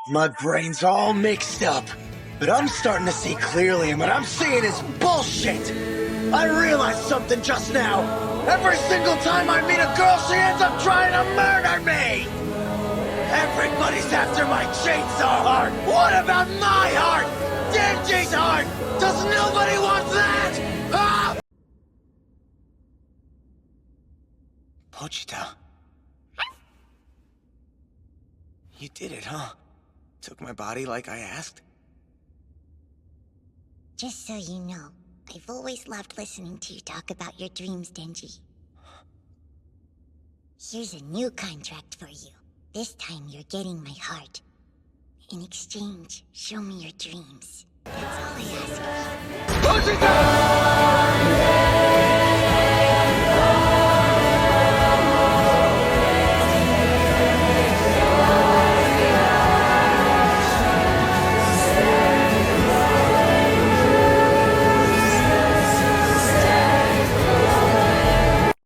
My brain's all mixed up, but I'm starting to see clearly, and what I'm seeing is bullshit. I realized something just now. Every single time I meet a girl, she ends up trying to murder me. Everybody's after my chainsaw heart. What about my heart? Denji's heart. Does nobody want that? Ah! Pochita. You did it, huh? Took my body like I asked? Just so you know, I've always loved listening to you talk about your dreams, Denji. Here's a new contract for you. This time you're getting my heart. In exchange, show me your dreams. That's all I ask of you. Pochita!